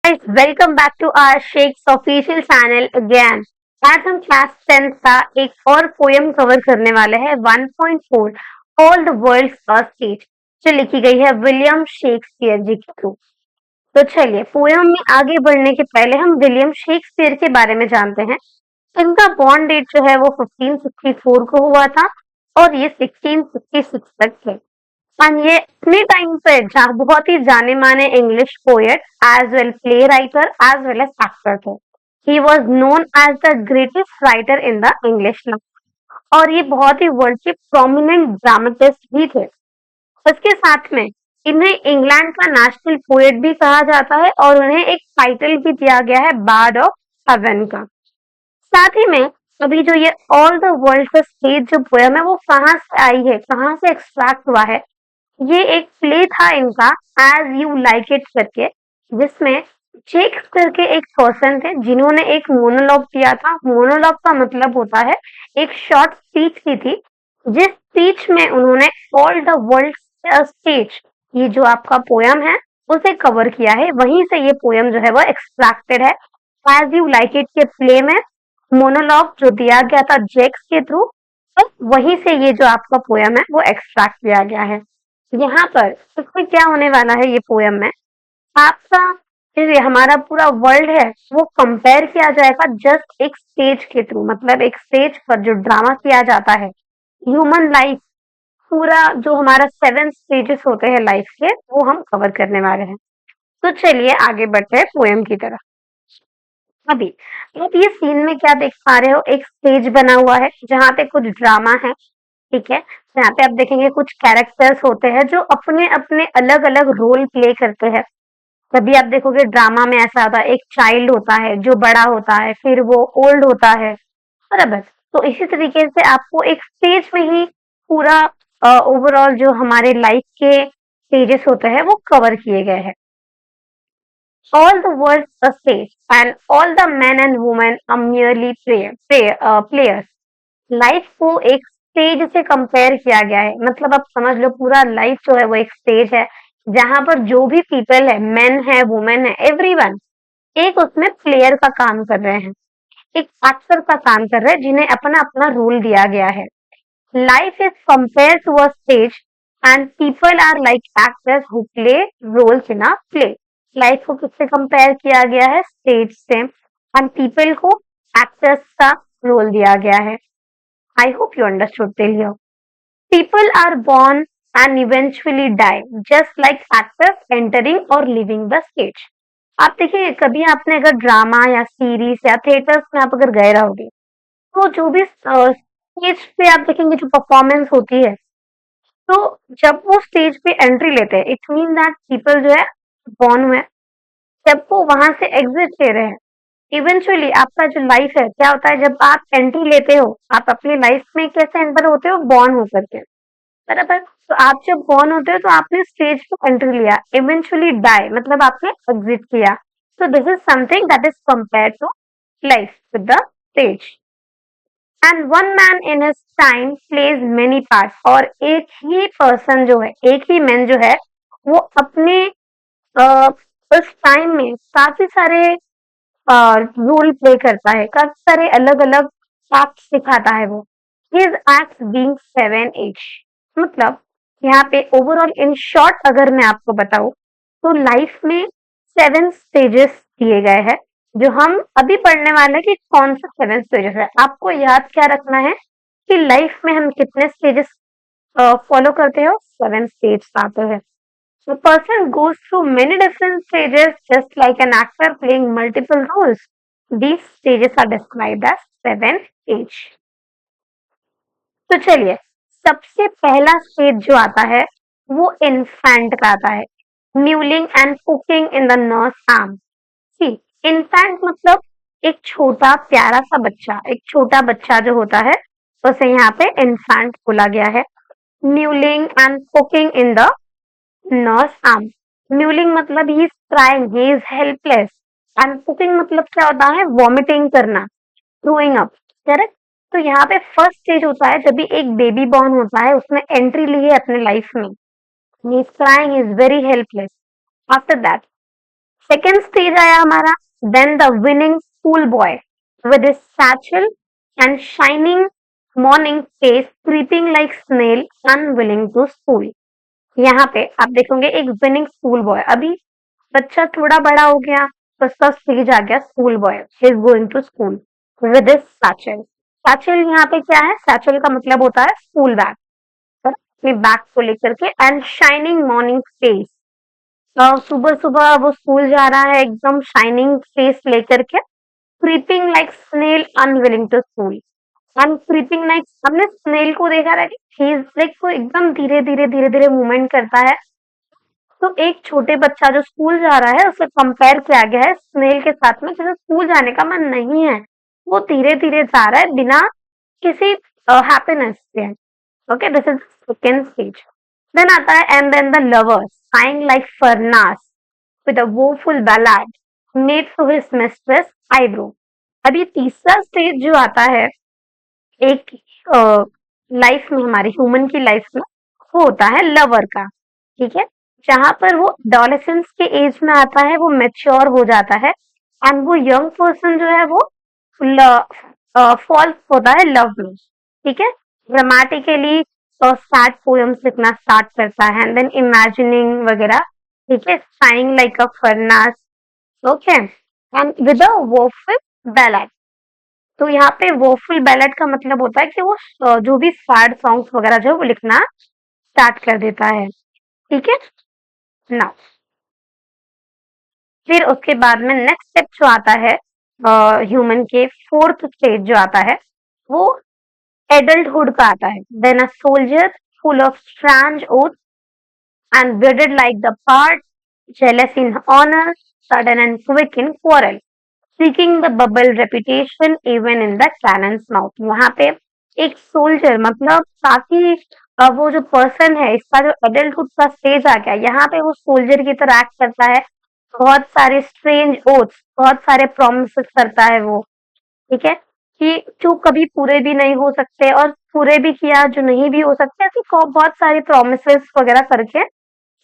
guys, welcome back to our Sheikh's official channel again. आज हम class 10th का एक और पोयम कवर करने वाले हैं 1.4 all the world first stage जो लिखी गई है विलियम शेक्सपियर जी के थ्रू। तो चलिए पोयम में आगे बढ़ने के पहले हम विलियम शेक्सपियर के बारे में जानते हैं। इनका बॉर्न डेट जो है वो 1564 को हुआ था और ये 1666 तक थे। और ये अपने टाइम पे बहुत ही जाने माने English poet as well play writer as well as actor थे। He was known as the greatest writer in the English language और ये बहुत ही वर्ल्ड के प्रोमिनेंट ड्रामेटिस्ट भी थे। इसके साथ में इन्हें इंग्लैंड का नेशनल पोएट भी कहा जाता है और उन्हें एक टाइटल भी दिया गया है बार्ड ऑफ हेवन का। साथ ही में अभी जो ये ऑल द वर्ल्ड का स्टेज जो पोएम है वो कहाँ से आई है, कहाँ से एक्सट्रैक्ट हुआ है। ये एक प्ले था इनका एज यू लाइक इट करके, जिसमें शेक्स करके एक पर्सन थे जिन्होंने एक मोनोलॉग दिया था। मोनोलॉग का मतलब होता है एक शॉर्ट स्पीच की थी, जिस स्पीच में उन्होंने ऑल द वर्ल्ड स्टेज, ये जो आपका पोयम है उसे कवर किया है। वहीं से ये पोयम जो है वो एक्सट्रैक्टेड है। एज यू लाइक इट के प्ले में मोनोलॉग जो दिया गया था जेक्स के थ्रू, तो वहीं से ये जो आपका पोयम है वो एक्सट्रैक्ट किया गया है। यहाँ पर इसमें क्या होने वाला है, ये पोयम में आपका ये हमारा पूरा वर्ल्ड है वो कंपेयर किया जाएगा जस्ट एक स्टेज के थ्रू, मतलब एक स्टेज पर जो ड्रामा किया जाता है। ह्यूमन लाइफ पूरा जो हमारा 7 स्टेजेस होते हैं लाइफ के, वो हम कवर करने वाले हैं। तो चलिए आगे बढ़ते हैं पोयम की तरफ। अभी आप ये सीन में क्या देख पा रहे हो, एक स्टेज बना हुआ है जहाँ पे कुछ ड्रामा है, ठीक है। यहाँ पे आप देखेंगे कुछ कैरेक्टर्स होते हैं जो अपने अपने अलग अलग रोल प्ले करते हैं। कभी आप देखोगे ड्रामा में ऐसा होता है, एक चाइल्ड होता है जो बड़ा होता है, फिर वो ओल्ड होता है, बराबर। तो इसी तरीके से आपको एक स्टेज में ही पूरा ओवरऑल जो हमारे लाइफ के स्टेजेस होते हैं वो कवर किए गए हैं। All the world's a stage, and all the men and women are merely players. Life को एक स्टेज से कंपेयर किया गया है, मतलब आप समझ लो पूरा लाइफ जो है वो एक स्टेज है जहां पर जो भी पीपल है, मेन है, वुमेन है, एवरीवन एक उसमें प्लेयर का काम कर रहे हैं, एक एक्टर का काम कर रहे हैं जिन्हें अपना अपना रोल दिया गया है। Life is compare to a stage and people are like actors who play roles in a play. Life को किससे कंपेयर किया गया है, स्टेज से, एंड पीपल को एक्टर्स का रोल दिया गया है। I hope you understood till here. People are born and eventually die, just like actors entering or leaving the stage. आप देखिए कभी आपने अगर ड्रामा या सीरीज या थिएटर्स में आप अगर गए रहोगे तो जो भी स्टेज पे आप देखेंगे जो परफॉर्मेंस होती है, तो जब वो स्टेज पे एंट्री लेते हैं इट मीन दैट पीपल जो है बॉर्न हुए, जब वो वहां से एग्जिट ले रहे हैं, इवेंचुअली आपका जो लाइफ है क्या होता है, जब आप एंट्री लेते हो आप अपनी लाइफ में कैसे एंटर होते हो, बॉर्न होकर के, बराबर। तो आप जब बॉर्न होते हो तो आपने स्टेज पे एंट्री लिया, इवेंचुअली डाई मतलब आपने एग्जिट किया। So this is something that is compare to life with the stage. And one man in his time plays many part, और एक ही पर्सन जो है, एक ही मैन जो है वो अपने उस टाइम में काफी सारे रोल प्ले करता है, काफी सारे अलग अलग एक्ट सिखाता है वो। हिज एक्ट बीइंग 7 each, मतलब यहाँ पे ओवरऑल इन शॉर्ट अगर मैं आपको बताऊं तो लाइफ में 7 स्टेजेस दिए गए हैं, जो हम अभी पढ़ने वाले हैं कि कौन सा 7 स्टेजेस है। आपको याद क्या रखना है कि लाइफ में हम कितने स्टेजेस फॉलो करते हो, 7 स्टेज आते हैं। The person goes through many different stages just like an actor playing multiple roles. These stages are described as 7 stage. तो चलिए सबसे पहला स्टेज जो आता है वो इन्फेंट का आता है, mewling and cooking in the nurse arm. See infant मतलब एक छोटा प्यारा सा बच्चा, एक छोटा बच्चा जो होता है उसे यहाँ पे इन्फेंट बोला गया है। Mewling and cooking in the nurse arm, mewling मतलब he is crying, he is helpless, and cooking मतलब क्या होता है, वॉमिटिंग करना, थ्रोइंग अप, करेक्ट। तो यहाँ पे फर्स्ट स्टेज होता है जब भी एक बेबी बॉर्न होता है, उसने एंट्री ली है अपने लाइफ में, he is crying, he is very helpless. After that second stage आया हमारा, then the whining school boy with his satchel and shining morning face creeping like snail unwilling to school. यहाँ पे आप देखोगे एक विनिंग स्कूल बॉय, अभी बच्चा थोड़ा बड़ा हो गया तो उसका स्टेज आ गया school boy, he is going to school with his satchel. Satchel यहाँ पे क्या है, सैचल का मतलब होता है स्कूल बैग, अपने बैग को लेकर के, एंड शाइनिंग मॉर्निंग फेस, सुबह सुबह वो स्कूल जा रहा है एकदम शाइनिंग फेस लेकर के, creeping like snail unwilling to school. And creeping like, हमने स्नेल को देखा था कि ही इज लाइक वो एकदम धीरे धीरे मूवमेंट करता है, तो एक छोटे बच्चा जो स्कूल जा रहा है उसे कंपेयर किया गया है स्नेल के साथ में, जिसे स्कूल जाने का मन नहीं है, वो धीरे धीरे जा रहा है बिना किसी हैप्पीनेस के। Okay, this is second stage. Then आता है and then the lovers sighing like furnace with a woeful ballad made to his mistress eyebrow। अभी तीसरा स्टेज जो आता है एक लाइफ में, हमारी ह्यूमन की लाइफ में, वो होता है लवर का, ठीक है, जहां पर वो एडोलेसेंस के एज में आता है, वो मेच्योर हो जाता है, एंड वो यंग पर्सन जो है वो फॉल्स होता है लव में, ठीक है, ग्रामेटिकली सैड पोएम्स लिखना स्टार्ट करता है, एंड देन इमेजिनिंग वगैरह, ठीक है, saying like a furnace, okay, and with a woeful ballad. तो यहाँ पे वोफुल बैलेट का मतलब होता है कि वो जो भी सैड सॉन्ग्स वगैरह जो है वो लिखना स्टार्ट कर देता है, ठीक है ना। फिर उसके बाद में नेक्स्ट स्टेप जो आता है ह्यूमन के, फोर्थ स्टेज जो आता है वो एडल्टहुड का आता है। Then a soldier full of strange oath and bearded like the part, jealous in honor, sudden and quick in quarrel, seeking the bubble reputation even in the cannon's mouth। यहाँ पे एक सोल्जर मतलब काफी वो जो पर्सन है, इसका जो एडल्टहुड का स्टेज आ गया, यहाँ पे वो सोल्जर की तरह एक्ट करता है, बहुत सारे स्ट्रेंज ओथ्स, बहुत सारे प्रोमिसेस करता है वो, ठीक है, कि जो कभी पूरे भी नहीं हो सकते और पूरे भी किया जो नहीं भी हो सकते, ऐसी बहुत सारी प्रोमिसेस वगैरह करके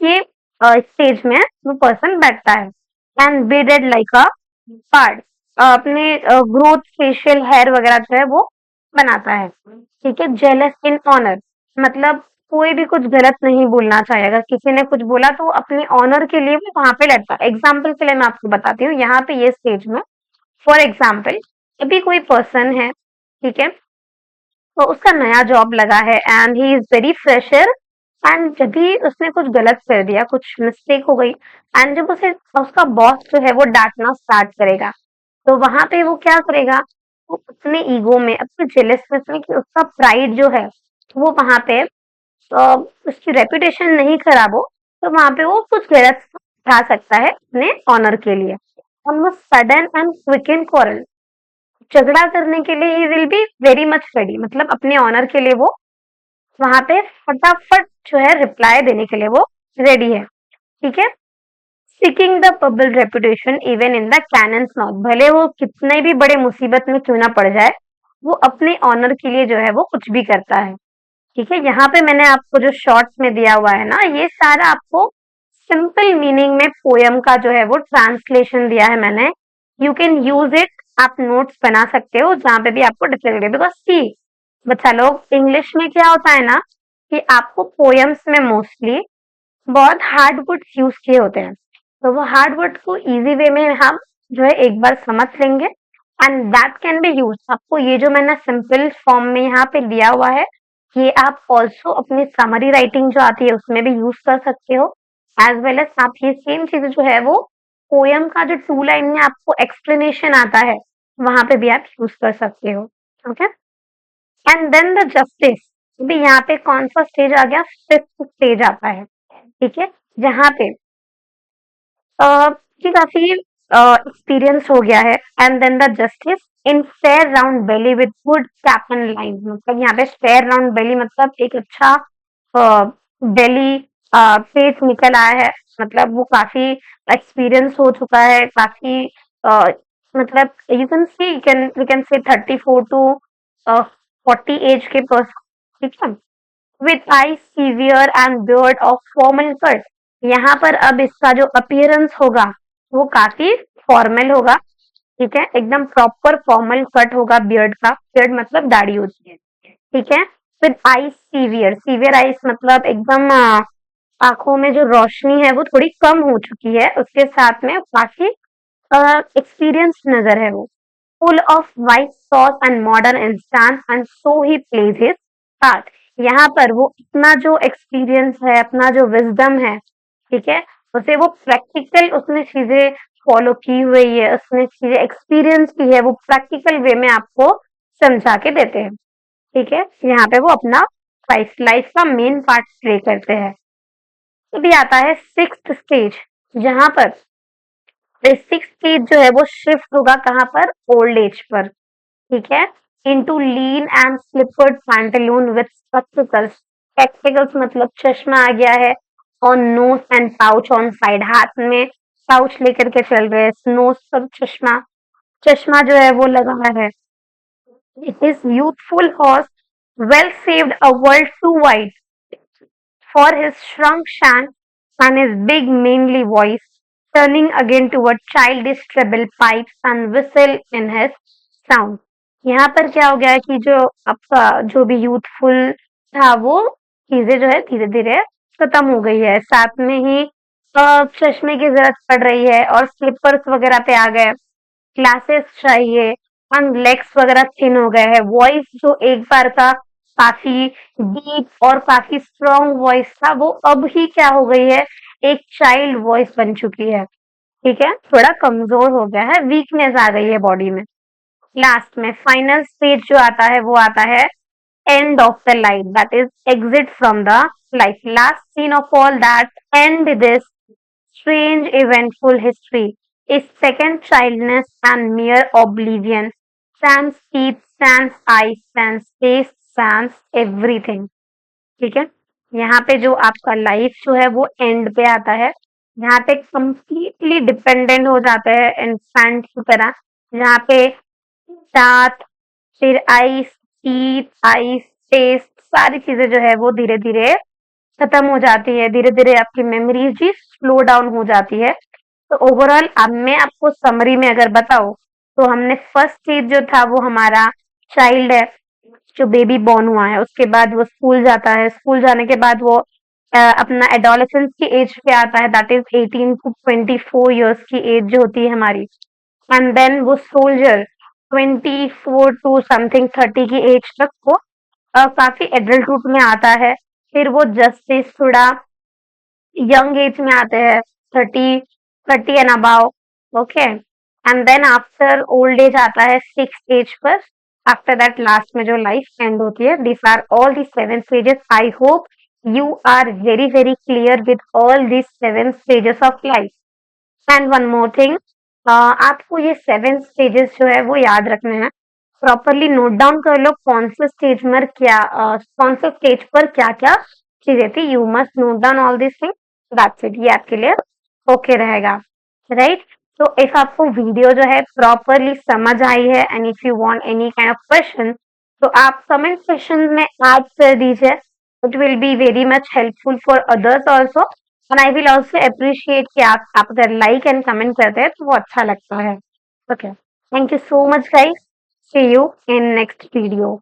ये स्टेज में वो पर्सन बैठता है। And beaded like a part, अपने ग्रोथ फेशियल हेयर वगैरह जो है वो बनाता है, ठीक है, जेलस इन ऑनर, मतलब कोई भी कुछ गलत नहीं बोलना चाहेगा, किसी ने कुछ बोला तो अपने ऑनर के लिए वो वहां पे लड़ता है। एग्जाम्पल के लिए मैं आपको बताती हूँ, यहाँ पे ये स्टेज में फॉर एग्जाम्पल अभी कोई पर्सन है, ठीक है, तो उसका नया जॉब लगा है and he is very fresher, and जब भी उसने कुछ गलत कर दिया, कुछ मिस्टेक हो गई, एंड जब उसे उसका बॉस जो है वो डांटना स्टार्ट करेगा, तो वहां पे वो क्या करेगा, वो अपने ईगो में, अपने जेलसनेस में, कि उसका प्राइड जो है वो वहां पे उसकी रेपुटेशन नहीं खराब हो, तो वहां पे वो कुछ गलत उठा सकता है अपने ऑनर के लिए। और वो sudden and quick in quarrel, झगड़ा करने के लिए he will be very much ready, मतलब अपने ऑनर के लिए वो वहां पे फटाफट जो है रिप्लाई देने के लिए वो रेडी है, ठीक है। Seeking the public reputation even in the cannons mouth, भले वो कितने भी बड़े मुसीबत में क्यों ना पड़ जाए, वो अपने ऑनर के लिए जो है वो कुछ भी करता है, ठीक है। यहाँ पे मैंने आपको जो शॉर्ट्स में दिया हुआ है ना, ये सारा आपको सिंपल मीनिंग में पोयम का जो है वो ट्रांसलेशन दिया है मैंने, यू कैन यूज इट, आप नोट्स बना सकते हो जहाँ पे भी आपको डिफिकल्टी, बिकॉज सी बच्चा लोग इंग्लिश में क्या होता है ना कि आपको पोयम्स में मोस्टली बहुत हार्ड वर्ड्स यूज किए होते हैं, तो वो हार्ड वर्ड को इजी वे में हम जो है एक बार समझ लेंगे, and that can be use. आपको ये जो मैंने सिंपल फॉर्म में यहाँ पे दिया हुआ है, ये आप ऑल्सो अपनी समरी राइटिंग जो आती है उसमें भी यूज कर सकते हो, एज वेल एज आप ये सेम चीज जो है वो पोयम का जो 2 लाइन में आपको एक्सप्लेनेशन आता है वहां पे भी आप यूज कर सकते हो, okay. And then the justice, भी यहाँ पे कौन सा स्टेज आ गया, फिफ्थ स्टेज आता है, ठीक है, जहाँ पे कि काफी एक्सपीरियंस हो गया है। And then the justice in fair round belly with good cap and line, मतलब यहाँ पे फेयर राउंड बेली मतलब एक अच्छा बेली पेट निकल आया है, मतलब वो काफी एक्सपीरियंस हो चुका है, काफी मतलब you can see we can say 34 to 40 age के पर्सन, ठीक है, with eye severe and beard of formal cut. यहाँ पर अब इसका जो अपीयरेंस होगा वो काफी फॉर्मल होगा, ठीक है, एकदम प्रॉपर फॉर्मल कट होगा बियर्ड का, बियर्ड मतलब दाढ़ी होती है, ठीक है। फिर आईज सीवियर, सीवियर आईज मतलब एकदम आंखों में जो रोशनी है वो थोड़ी कम हो चुकी है, उसके साथ में काफी एक्सपीरियंस नजर है वो, full of white sauce and modern instance and so he plays his part। यहाँ पर वो अपना जो एक्सपीरियंस है, अपना जो विजडम है, ठीक है, उसे वो प्रैक्टिकल उसने चीजें फॉलो की हुई है, उसने चीजें एक्सपीरियंस की है, वो प्रैक्टिकल वे में आपको समझा के देते हैं, ठीक है। यहाँ पे वो अपना लाइफ का मेन पार्ट प्ले करते हैं। अभी आता है सिक्स्थ स्टेज, जहां पर सिक्स स्टेज जो है वो शिफ्ट होगा कहाँ पर, ओल्ड एज पर, ठीक है। Into lean and slippered pantaloon with spectacles, spectacles मतलब चश्मा आ गया है, और nose and pouch on side, हाथ में पाउच लेकर के चल रहे हैं, नोज पर चश्मा, चश्मा जो है वो लगा है। His youthful horse well saved a world too wide for his shrunk shank and his big manly voice, turning again toward childish treble pipes and whistle in his sound। यहाँ पर क्या हो गया है कि जो आपका जो भी यूथफुल था वो चीजें जो है धीरे धीरे खत्म हो गई है, साथ में ही चश्मे की जरूरत पड़ रही है और स्लीपर्स वगैरह पे आ गए, क्लासेस चाहिए, हम लेग्स वगैरह थिन हो गए हैं, वॉइस जो एक बार का काफी डीप और काफी स्ट्रॉन्ग वॉइस था वो अब ही क्या हो गई है, एक चाइल्ड वॉइस बन चुकी है, ठीक है, थोड़ा कमजोर हो गया है, वीकनेस आ गई है बॉडी में। लास्ट में फाइनल स्टेज जो आता है वो आता है end of the life, that is exit from the life, last scene of all that end this strange eventful history is second childness and mere oblivion, sans teeth, sans eyes, sans taste, sans everything, ठीक है। यहाँ पे जो आपका life जो है वो and पे आता है, यहाँ पे कंप्लीटली डिपेंडेंट हो जाते हैं इंफेंट की तरह, यहाँ पे दांत, फिर आइस, टीथ, आइस, टेस्ट, सारी चीजें जो है वो धीरे धीरे खत्म हो जाती है, धीरे धीरे आपकी मेमोरीज भी स्लो डाउन हो जाती है। तो ओवरऑल अब मैं आपको समरी में अगर बताऊं तो हमने फर्स्ट स्टेज जो था वो हमारा चाइल्ड है, जो बेबी बॉर्न हुआ है, उसके बाद वो स्कूल जाता है, स्कूल जाने के बाद वो अपना एडोलेसेंस की एज पे आता है, दैट इज 18 टू 24 इयर्स की एज जो होती है हमारी, एंड देन वो सोल्जर 24 टू समथिंग 30 की एज तक वो काफी एडल्टहुड में आता है, फिर वो जस्टिस थोड़ा यंग एज में आते हैं, 30 and above, okay, and then after old age आता है सिक्स एज पर, आफ्टर दैट लास्ट में जो लाइफ एंड होती है। This are all the seven stages, I hope you are very very clear with all this seven stages of life. And one more thing, आपको ये seven stages जो है वो याद रखने हैं, प्रॉपरली नोट डाउन कर लो कौन से स्टेज पर क्या क्या चीजें थी, you must note down all this thing, that's it, ये आपके लिए ओके रहेगा, राइट। तो इफ आपको वीडियो जो है प्रॉपरली समझ आई है and if you want any kind of question तो आप कमेंट सेक्शन में ऐड कर दीजिए, it will be very much helpful for others also, and I will also appreciate कि आप अगर लाइक एंड कमेंट करते हैं तो वो अच्छा लगता है। Okay, thank you so much guys, see you in next video.